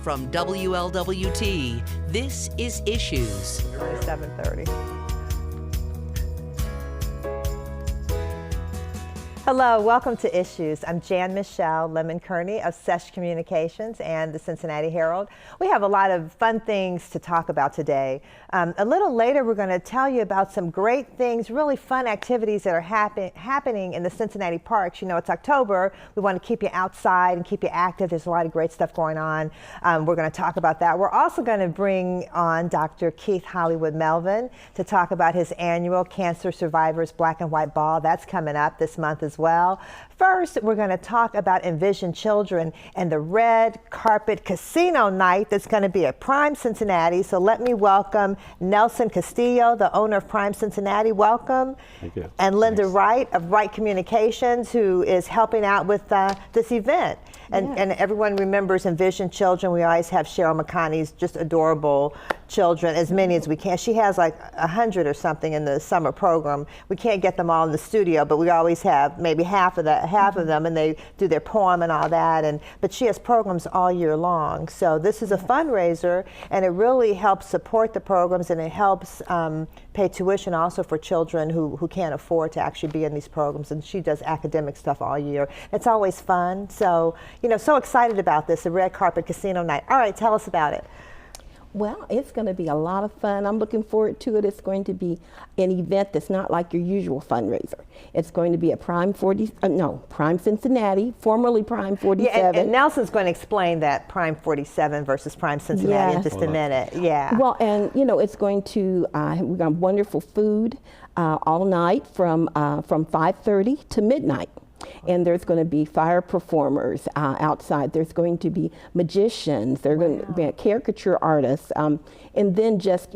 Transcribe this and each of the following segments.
From WLWT, this is Issues. 7:30. Hello, welcome to Issues. I'm Jan-Michele Lemon Kearney of SESH Communications and the Cincinnati Herald. We have a lot of fun things to talk about today. A little later, we're going to tell you about some great things, really fun activities that are happening in the Cincinnati parks. You know, it's October. We want to keep you outside and keep you active. There's a lot of great stuff going on. We're going to talk about that. We're also going to bring on Dr. Keith Hollywood Melvin to talk about his annual Cancer Survivors Black and White Ball. That's coming up this month as well. First, we're going to talk about Envision Children and the red carpet casino night that's going to be at Prime Cincinnati. So let me welcome Nelson Castillo, the owner of Prime Cincinnati. Welcome. Thank you. And Linda Thanks. Wright of Wright Communications, who is helping out with this event. And everyone remembers Envision Children. We always have Cheryl McConney's just adorable children, as many as we can. She has like 100 or something in the summer program. We can't get them all in the studio, but we always have maybe half of them, and they do their poem and all that. But she has programs all year long. So this is a fundraiser, and it really helps support the programs, and it helps pay tuition also for children who can't afford to actually be in these programs. And she does academic stuff all year. It's always fun. So, you know, so excited about this, the red carpet casino night. All right, tell us about it. Well, it's going to be a lot of fun. I'm looking forward to it. It's going to be an event that's not like your usual fundraiser. It's going to be at Prime Cincinnati, formerly Prime 47. Yeah, and Nelson's going to explain that Prime 47 versus Prime Cincinnati in just a minute. Yeah. Well, and you know, it's going to we're going to have wonderful food all night from 5:30 to midnight. And there's going to be fire performers outside. There's going to be magicians. There's going to be caricature artists. And then just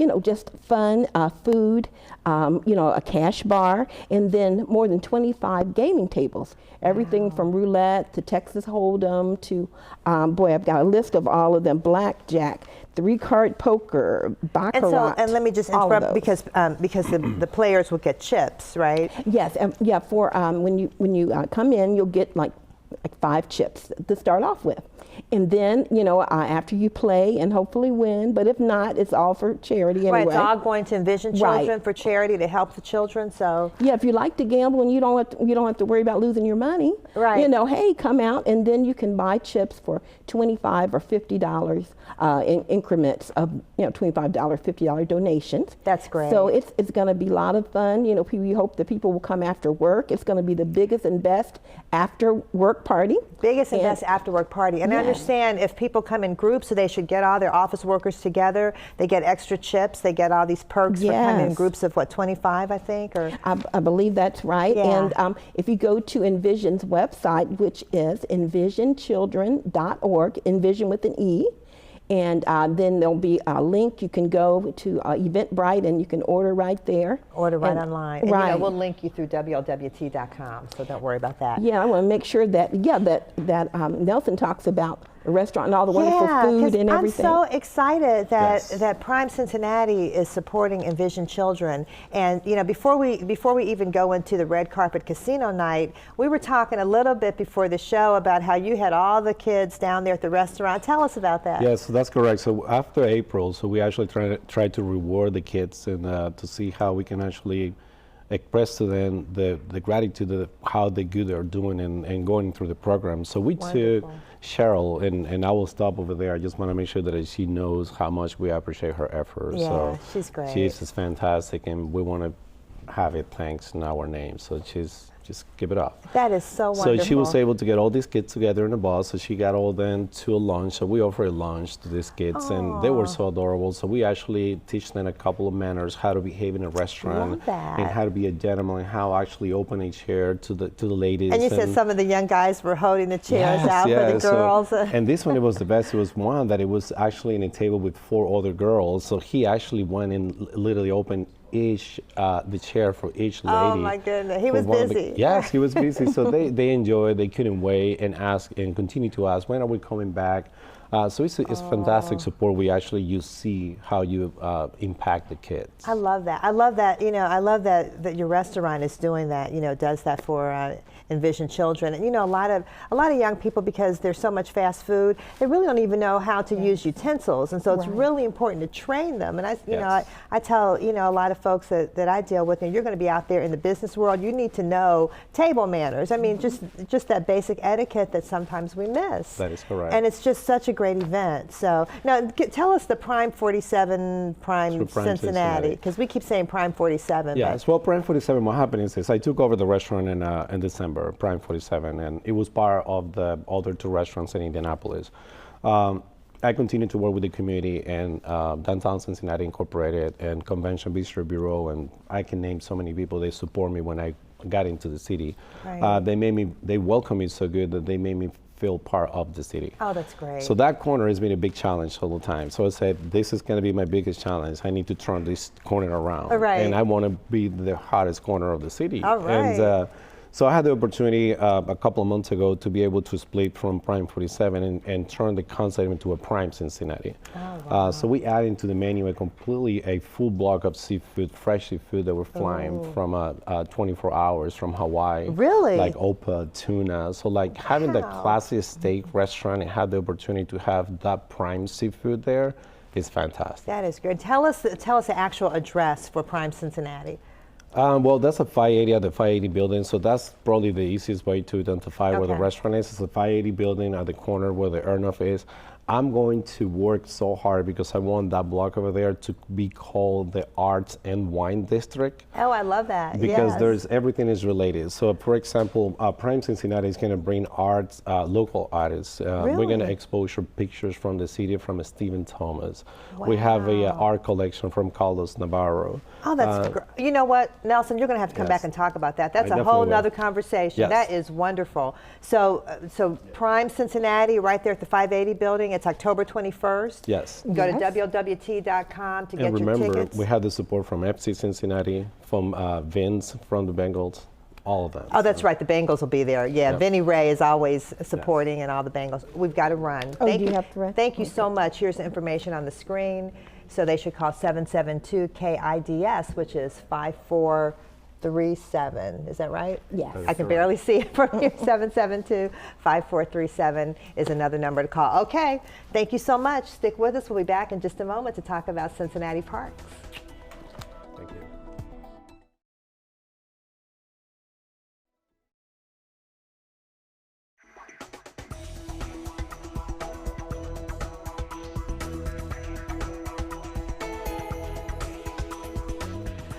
fun food, a cash bar, and then more than 25 gaming tables. Everything from roulette to Texas Hold'em to, I've got a list of all of them, blackjack, 3-card poker, baccarat. And let me just interrupt because the players will get chips, right? Yes, for when you come in, you'll get like 5 chips to start off with. And then, after you play and hopefully win, but if not, it's all for charity anyway. Right, it's all going to Envision Children for charity to help the children. So yeah, if you like to gamble and you don't have to worry about losing your money, right? Hey, come out and then you can buy chips for $25 or $50 in increments of $25, $50 donations. That's great. So it's going to be a lot of fun. We hope that people will come after work. It's going to be the biggest and best after work party. Biggest and best after work party. And I understand if people come in groups, so they should get all their office workers together. They get extra chips. They get all these perks for coming in groups of 25, I think? Or I believe that's right. Yeah. And if you go to Envision's website, which is envisionchildren.org, Envision with an E, and then there'll be a link. You can go to Eventbrite and you can order right there. Order online. And, right. We'll link you through WLWT.com, so don't worry about that. Yeah, I want to make sure that Nelson talks about the restaurant and all the wonderful food and everything. I'm so excited that Prime Cincinnati is supporting Envision Children. And before we even go into the red carpet casino night, we were talking a little bit before the show about how you had all the kids down there at the restaurant. Tell us about that. Yes, that's correct. So after April, we actually try to reward the kids and to see how we can actually express to them the gratitude of how good they're doing and going through the program. So we took Cheryl, and I will stop over there. I just want to make sure that she knows how much we appreciate her efforts. Yeah, so she's great. She's fantastic, and we want to have it thanks in our name. So just give it up. That is so wonderful. So she was able to get all these kids together in a bus, so she got all them to a lunch. So we offer a lunch to these kids, and they were so adorable. So we actually teach them a couple of manners, how to behave in a restaurant, and how to be a gentleman, how actually open a chair to the ladies. And you said some of the young guys were holding the chairs out for the girls. And this one, it was the best. It was one that it was actually in a table with 4 other girls. So he actually went and literally opened the chair for each lady. Oh my goodness, he was busy. Yes, he was busy. So they enjoyed. They couldn't wait and ask and continue to ask, when are we coming back? So it's fantastic support. We actually see how you impact the kids. I love that. I love that. I love that your restaurant is doing that. Does that for Envision Children. And you know, a lot of young people, because there's so much fast food, they really don't even know how to use utensils, and so it's really important to train them. And I tell a lot of folks that I deal with, and you're going to be out there in the business world, you need to know table manners. I mean, just that basic etiquette that sometimes we miss. That is correct. And it's just such a great event. So now tell us the Prime 47, Prime Cincinnati, because we keep saying Prime 47. Yes, well, Prime 47, what happened is I took over the restaurant in December, Prime 47, and it was part of the other two restaurants in Indianapolis. I continue to work with the community and Downtown Cincinnati Incorporated and Convention Visitor Bureau, and I can name so many people. They support me when I got into the city. Right. They welcomed me so good that they made me feel part of the city. Oh, that's great. So that corner has been a big challenge all the time. So I said, this is going to be my biggest challenge. I need to turn this corner around. Right. And I want to be the hottest corner of the city. All right. And so I had the opportunity a couple of months ago to be able to split from Prime 47 and turn the concept into a Prime Cincinnati. Oh, wow. So we added into the menu a full block of seafood, fresh seafood that we're flying from 24 hours from Hawaii. Really? Like opa, tuna. So like having the classy steak restaurant and have the opportunity to have that prime seafood there is fantastic. That is good. Tell us the actual address for Prime Cincinnati. Well, that's a 580 at the 580 building, so that's probably the easiest way to identify where the restaurant is. It's a 580 building at the corner where the Earnoff is. I'm going to work so hard because I want that block over there to be called the Arts and Wine District. Oh, I love that. Because everything is related. So, for example, Prime Cincinnati is going to bring arts, local artists. We're going to expose pictures from the city from Stephen Thomas. Wow. We have a art collection from Carlos Navarro. Oh, that's great. You know what, Nelson, you're going to have to come back and talk about that. That's a whole nother conversation. Yes. That is wonderful. So Prime Cincinnati, right there at the 580 building. It's October 21st. Yes. Go to WLWT.com to get your tickets. Remember, we had the support from FC Cincinnati, from Vince, from the Bengals, all of them. Oh, that's right. The Bengals will be there. Yeah, Vinny Ray is always supporting and all the Bengals. We've got to run. Oh, do you have to run? Thank you so much. Here's the information on the screen. So they should call 772-KIDS, which is 5437. Is that right? Yes. I can barely see it from here. 772-5437 is another number to call. Okay. Thank you so much. Stick with us. We'll be back in just a moment to talk about Cincinnati parks. Thank you.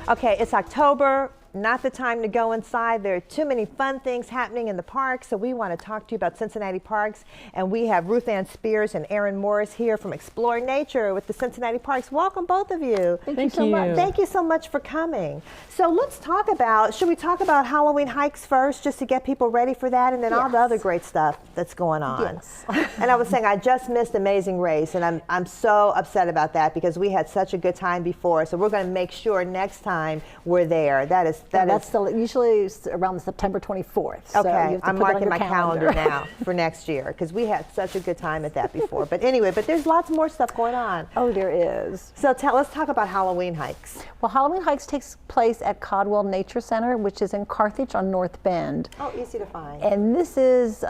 Okay, it's October, not the time to go inside. There are too many fun things happening in the park, so we want to talk to you about Cincinnati Parks. And we have Ruth Ann Spears and Erin Morris here from Exploring Nature with the Cincinnati Parks. Welcome, both of you. Thank you so much. Thank you so much for coming. So let's talk about, should we talk about Halloween hikes first, just to get people ready for that, and then all the other great stuff that's going on? Yes. And I was saying, I just missed Amazing Race, and I'm so upset about that because we had such a good time before. So we're going to make sure next time we're there. That's usually around September 24th. So okay, I'm marking my calendar now for next year because we had such a good time at that before. But anyway, there's lots more stuff going on. Oh, there is. So let's talk about Halloween hikes. Well, Halloween hikes takes place at Caldwell Nature Center, which is in Carthage on North Bend. Oh, easy to find. And this is,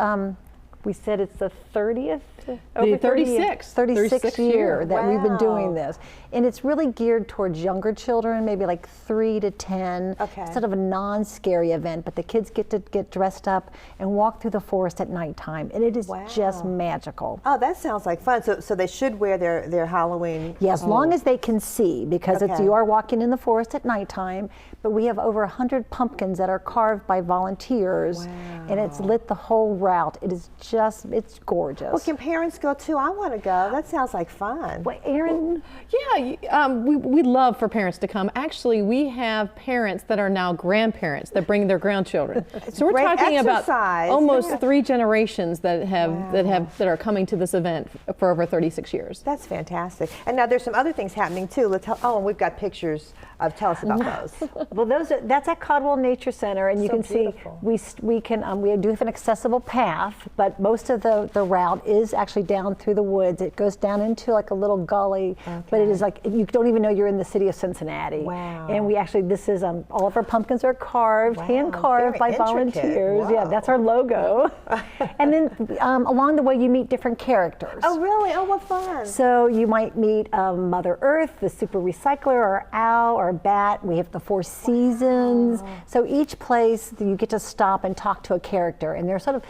we said it's the 30th? The 36th year that we've been doing Wow. this. And it's really geared towards younger children, maybe like 3 to 10. Okay. It's sort of a non-scary event, but the kids get to get dressed up and walk through the forest at nighttime. And it is just magical. Oh, that sounds like fun. So they should wear their Halloween. Yeah, as long as they can see, because you are walking in the forest at nighttime, but we have over 100 pumpkins that are carved by volunteers, and it's lit the whole route. It is just, it's gorgeous. Well, can parents go too? I want to go. That sounds like fun. Well, Erin? Yeah, we love for parents to come. Actually, we have parents that are now grandparents that bring their grandchildren. So we're Great talking exercise. about almost 3 generations that are coming to this event for over 36 years. That's fantastic. And now there's some other things happening too. And we've got pictures of. Tell us about those. Well, that's at Caldwell Nature Center, and you So can beautiful. see we do have an accessible path, but most of the route is actually down through the woods. It goes down into like a little gully, but it is like, you don't even know you're in the city of Cincinnati. Wow. And we actually, this is, all of our pumpkins are carved, hand carved by volunteers. Yeah, that's our logo. And then along the way you meet different characters. Oh, really? Oh, what fun. So you might meet Mother Earth, the super recycler, or owl, or bat. We have the 4 seasons. So each place you get to stop and talk to a character, and they're sort of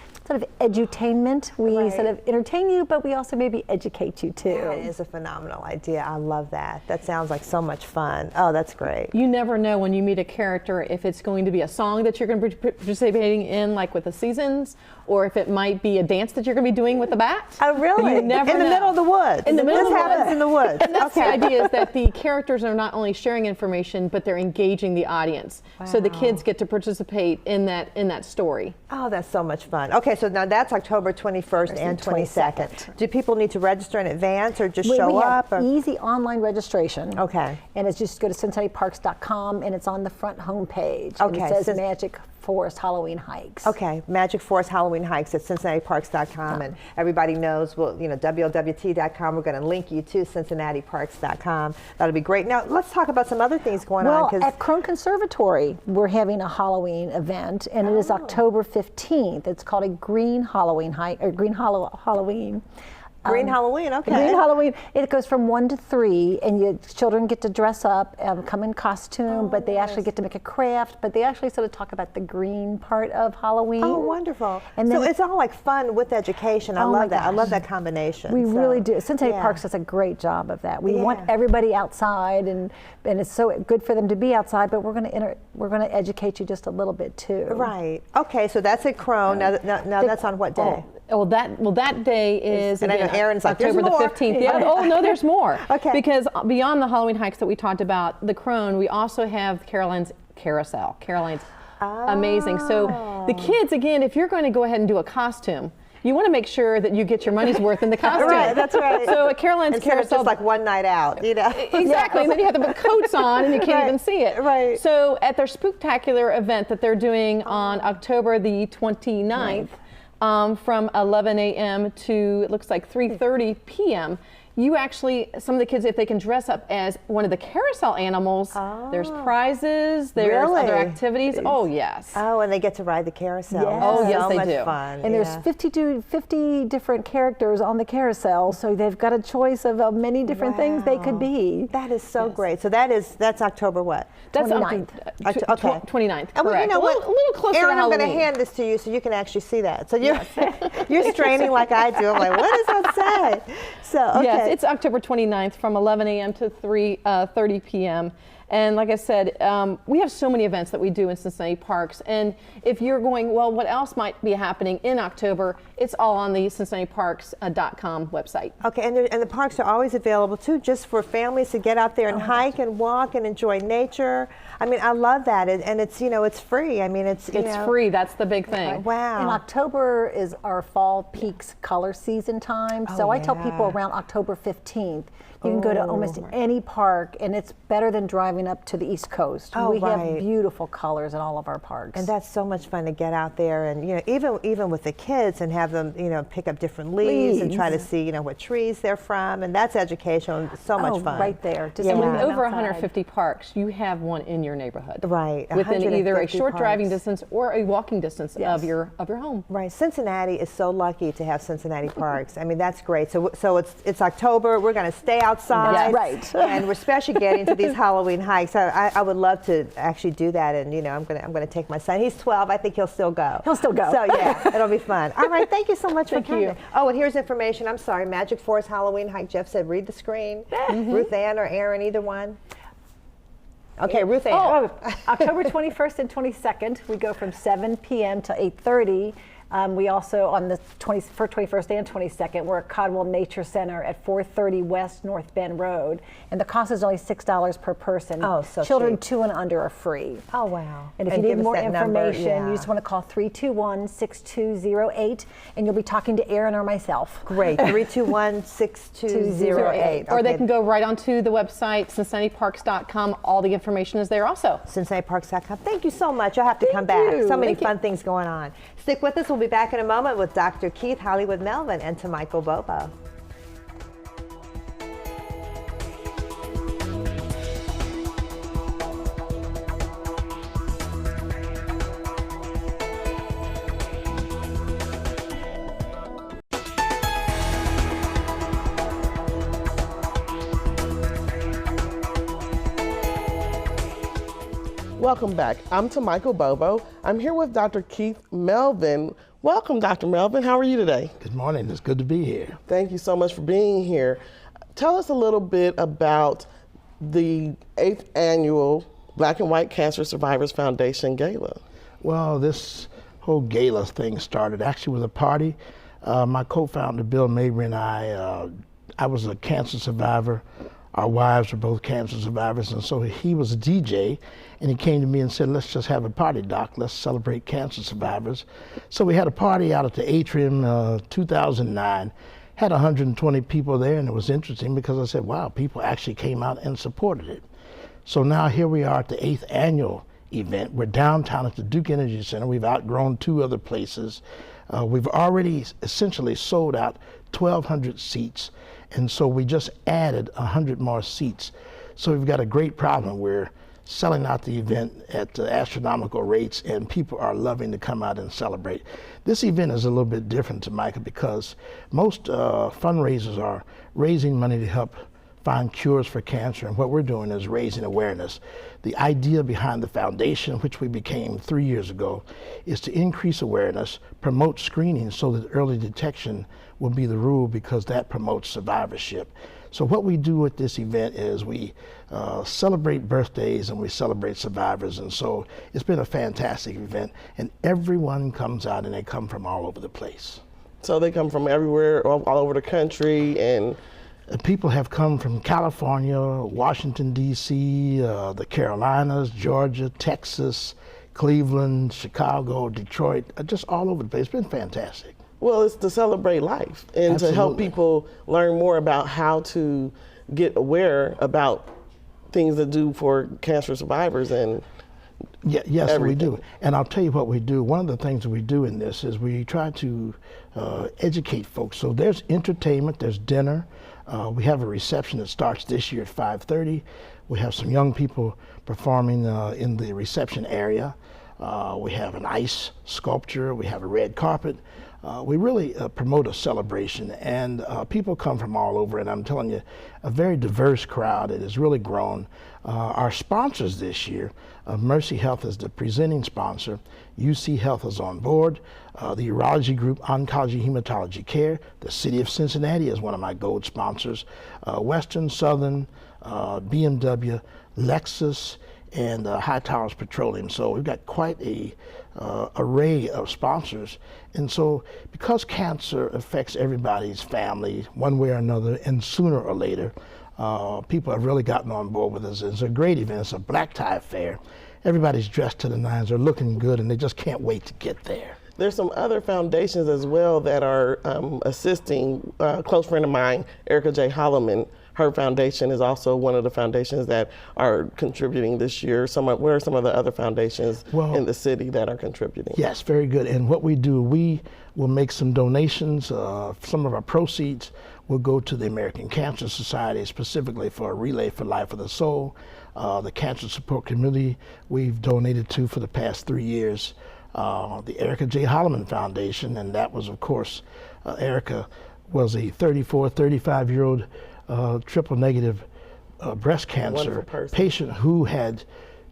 edutainment. We sort of entertain you, but we also maybe educate you too. That is a phenomenal idea. I love that. That sounds like so much fun. Oh, that's great. You never know when you meet a character if it's going to be a song that you're going to be participating in, like with the seasons, or if it might be a dance that you're going to be doing with the bat. Oh, really? You never in the know. middle of the woods. In the middle this of the happens woods. in the woods. And that's the idea, is that the characters are not only sharing information, but they're engaging the audience. So the kids get to participate in that story. Oh, that's so much fun. Okay, so now that's October 21st and 22nd. Do people need to register in advance or just show we up? have easy online registration. Okay. And it's just go to CincinnatiParks.com, and it's on the front homepage. Okay. And it says Magic Forest Halloween Hikes. Okay, Magic Forest Halloween Hikes at CincinnatiParks.com, and everybody knows, well, WLWT.com. We're going to link you to CincinnatiParks.com. That'll be great. Now, let's talk about some other things going on. Well, at Crone Conservatory, we're having a Halloween event, and it is October 15th. It's called a Green Halloween Hike, or Green Halloween. Green Halloween, okay. Green Halloween. It goes from 1 to 3, and children get to dress up, come in costume, but they actually get to make a craft. But they actually sort of talk about the green part of Halloween. Oh, wonderful! And so then, it's all like fun with education. I love that. I love that combination. We really do. Cincinnati Parks does a great job of that. We want everybody outside, and it's so good for them to be outside. But we're going to educate you just a little bit too. Right. Okay. So that's at Crone. Now that's on what day? Well, that day is, and again, I know Erin's like, October the 15th. Yeah. Oh no, there's more. Okay. Because beyond the Halloween hikes that we talked about, the Crone, we also have Caroline's Carousel. Caroline's amazing. So the kids, again, if you're going to go ahead and do a costume, you want to make sure that you get your money's worth in the costume. Right, that's right. So at Caroline's Instead Carousel, of just like one night out, Exactly, and then you have to put coats on and you can't even see it. Right. So at their spooktacular event that they're doing on October the 29th, from 11 a.m. to, it looks like 3:30 p.m., you actually, some of the kids, if they can dress up as one of the carousel animals, there's prizes, there's other activities. Oh, yes. Oh, and they get to ride the carousel. Yes. Oh, yes, so they much do. fun. And there's 50 different characters on the carousel, so they've got a choice of many different things they could be. That is so great. So that's October what? That's 29th. Okay. 29th, And correct. you know what? A little closer Erin, to I'm Halloween. going to hand this to you so you can actually see that. So you're straining like I do. I'm like, what does that say? So, okay. Yes, it's October 29th from 11 a.m. to 3:30 p.m. And like I said, we have so many events that we do in Cincinnati Parks. And if you're going, well, what else might be happening in October? It's all on the CincinnatiParks.com website. Okay, and the parks are always available too, just for families to get out there and hike and walk and enjoy nature. I mean, I love that, and it's it's free. I mean, it's free. That's the big thing. Wow. And October is our fall peaks color season time. So I tell people around October 15th, you can go to almost any park, and it's better than driving up to the East Coast. We have beautiful colors in all of our parks. And that's so much fun to get out there, and even with the kids, and have them pick up different leaves and try to see what trees they're from, and that's educational. So much fun. Right there. Just And with walking over outside. 150 parks, you have one in your neighborhood. Right. Within either a 150 short driving parks. distance or a walking distance of your home. Right. Cincinnati is so lucky to have Cincinnati Parks. I mean, that's great. So it's October. We're going to stay outside. That's right. And we're especially getting to these Halloween hikes. I would love to actually do that. And I'm going to take my son. He's 12. I think he'll still go. He'll still go. So yeah, it'll be fun. All right. Thank you so much for Thank coming. you. Oh, and here's information. I'm sorry. Magic Forest Halloween hike. Jeff said read the screen. Ruth Ann or Erin, either one. Okay, Ruth Ann. Oh, October 21st and 22nd, we go from 7 p.m. to 8:30. We also, on the 21st and 22nd, we're at Codwell Nature Center at 430 West North Bend Road. And the cost is only $6 per person. Oh, so Children cheap. 2 and under are free. Oh, wow. And if you need more information, you just want to call 321-6208, and you'll be talking to Erin or myself. Great. 321-6208. Or they can go right onto the website, CincinnatiParks.com. All the information is there also. CincinnatiParks.com. Thank you so much. You'll have to come back. So many fun things going on. Stick with us. We'll be be back in a moment with Dr. Keith Hollywood Melvin and Michael Bobo. Welcome back. I'm Michael Bobo. I'm here with Dr. Keith Melvin. Welcome, Dr. Melvin. How are you today? Good morning. It's good to be here. Thank you so much for being here. Tell us a little bit about the 8th annual Black and White Cancer Survivors Foundation Gala. Well, this whole gala thing started actually with a party. My co-founder, Bill Mabry, and I was a cancer survivor. Our wives were both cancer survivors, and so he was a DJ, and he came to me and said, let's just have a party, Doc. Let's celebrate cancer survivors. So we had a party out at the Atrium, 2009. Had 120 people there, and it was interesting because I said, wow, people actually came out and supported it. So now here we are at the 8th annual event. We're downtown at the Duke Energy Center. We've outgrown 2 other places. We've already essentially sold out 1,200 seats. And so we just added 100 more seats. So we've got a great problem. We're selling out the event at astronomical rates, and people are loving to come out and celebrate. This event is a little bit different to Micah because most fundraisers are raising money to help find cures for cancer, and what we're doing is raising awareness. The idea behind the foundation, which we became 3 years ago, is to increase awareness, promote screening so that early detection will be the rule because that promotes survivorship. So what we do at this event is we celebrate birthdays and we celebrate survivors, and so it's been a fantastic event, and everyone comes out, and they come from all over the place. So they come from everywhere, all over the country, and people have come from California, Washington, D.C., the Carolinas, Georgia, Texas, Cleveland, Chicago, Detroit, just all over the place. It's been fantastic. Well, it's to celebrate life and Absolutely. to help people learn more about how to get aware about things to do for cancer survivors and yes, everything. we do. And I'll tell you what we do. One of the things that we do in this is we try to educate folks. So there's entertainment, there's dinner. We have a reception that starts this year at 5:30. We have some young people performing in the reception area. We have an ice sculpture. We have a red carpet. We really promote a celebration, and people come from all over, and I'm telling you, a very diverse crowd. It has really grown. Our sponsors this year, Mercy Health is the presenting sponsor. UC Health is on board. The urology group, Oncology Hematology Care. The City of Cincinnati is one of my gold sponsors. Western, Southern, BMW, Lexus, and High Towers Petroleum. So we've got quite a array of sponsors. And so because cancer affects everybody's family one way or another, and sooner or later, people have really gotten on board with us. It's a great event. It's a black tie affair. Everybody's dressed to the nines. They're looking good, and they just can't wait to get there. There's some other foundations as well that are assisting. A close friend of mine, Erica J. Holloman, her foundation is also one of the foundations that are contributing this year. What are some of the other foundations in the city that are contributing? Yes, very good. And what we do, we will make some donations. Some of our proceeds will go to the American Cancer Society, specifically for a Relay for Life of the Soul. The Cancer Support Committee we've donated to for the past 3 years. The Erica J. Holloman Foundation, and that was, of course, Erica was a 35-year-old triple negative breast cancer patient who had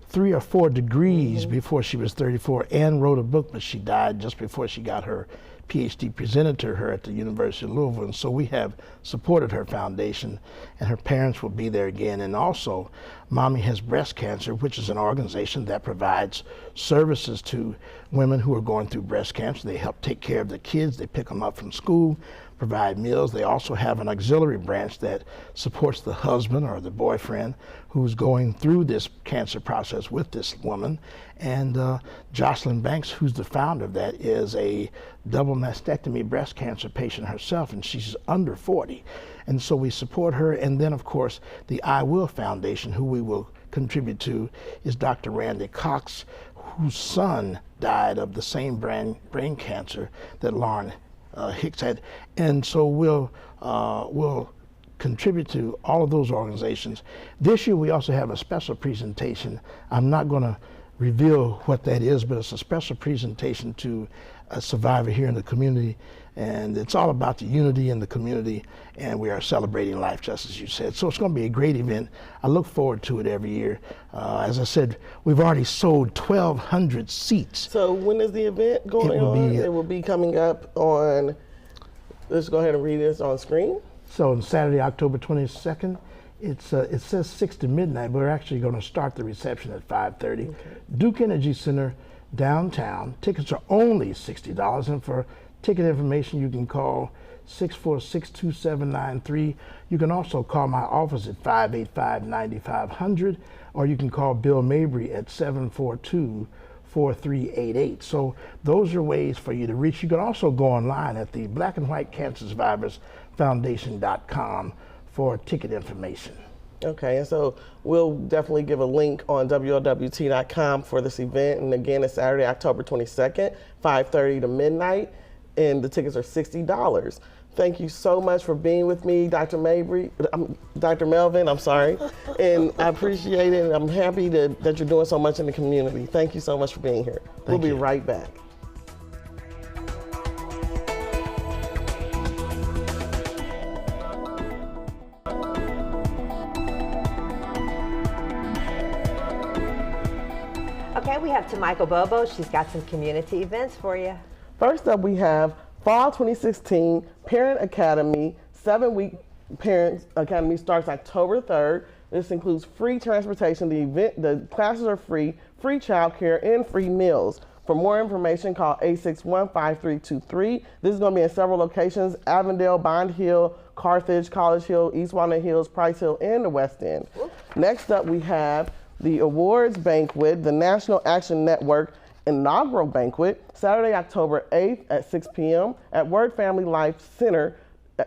3 or 4 degrees before she was 34 and wrote a book, but she died just before she got her PhD presented to her at the University of Louisville. And so we have supported her foundation, and her parents will be there again. And also, Mommy Has Breast Cancer, which is an organization that provides services to women who are going through breast cancer. They help take care of the kids. They pick them up from school, provide meals. They also have an auxiliary branch that supports the husband or the boyfriend who's going through this cancer process with this woman. And Jocelyn Banks, who's the founder of that, is a double mastectomy breast cancer patient herself, and she's under 40. And so we support her. And then, of course, the I Will Foundation, who we will contribute to, is Dr. Randy Cox, whose son died of the same brain cancer that Lauren Hicks had. And so we'll contribute to all of those organizations. This year we also have a special presentation. I'm not going to reveal what that is, but it's a special presentation to a survivor here in the community, and it's all about the unity in the community, and we are celebrating life, just as you said. So it's going to be a great event. I look forward to it every year. As I said, we've already sold 1,200 seats. So when is the event going on? It will be coming up on, let's go ahead and read this on screen. So on Saturday, October 22nd, it says 6 to midnight. We're actually going to start the reception at 5:30. Okay. Duke Energy Center, downtown. Tickets are only $60, and for ticket information, you can call 646-2793. You can also call my office at 585-9500, or you can call Bill Mabry at 742-4388. So those are ways for you to reach. You can also go online at the Black and White Cancer Survivors Foundation.com for ticket information. Okay, and so we'll definitely give a link on WLWT.com for this event. And again, it's Saturday, October 22nd, 5:30 to midnight, and the tickets are $60. Thank you so much for being with me, Dr. Melvin, I'm sorry. And I appreciate it, and I'm happy that you're doing so much in the community. Thank you so much for being here. We'll be right back. Okay, we have Michael Bobo. She's got some community events for you. First up, we have Fall 2016 Parent Academy. 7-week Parent Academy starts October 3rd. This includes free transportation. The classes are free childcare, and free meals. For more information, call 861-5323. This is going to be in several locations: Avondale, Bond Hill, Carthage, College Hill, East Walnut Hills, Price Hill, and the West End. Next up, we have the Awards Banquet, the National Action Network inaugural banquet, Saturday, October 8th at 6 p.m. at Word Family Life Center,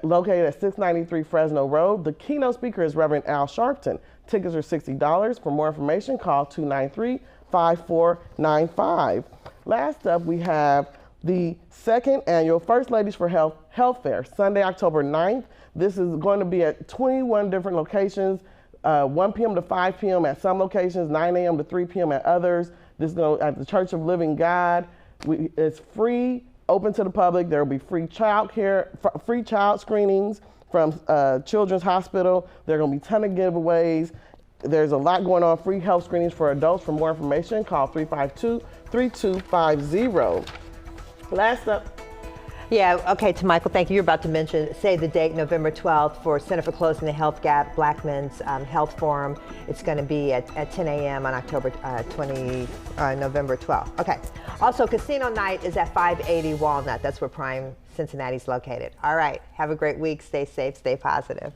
located at 693 Fresno Road. The keynote speaker is Reverend Al Sharpton. Tickets are $60. For more information, call 293-5495. Last up, we have the second annual First Ladies for Health Fair, Sunday, October 9th. This is going to be at 21 different locations, 1 p.m. to 5 p.m. at some locations, 9 a.m. to 3 p.m. at others. This is going at the Church of Living God. It's free, open to the public. There will be free child care, free child screenings from Children's Hospital. There are going to be a ton of giveaways. There's a lot going on. Free health screenings for adults. For more information, call 352-3250. Last up. Yeah, okay, to Michael, thank you. You're about to mention, say the date, November 12th, for Center for Closing the Health Gap, Black Men's Health Forum. It's going to be at 10 a.m. on November 12th. Okay. Also, Casino Night is at 580 Walnut. That's where Prime Cincinnati's located. All right. Have a great week. Stay safe. Stay positive.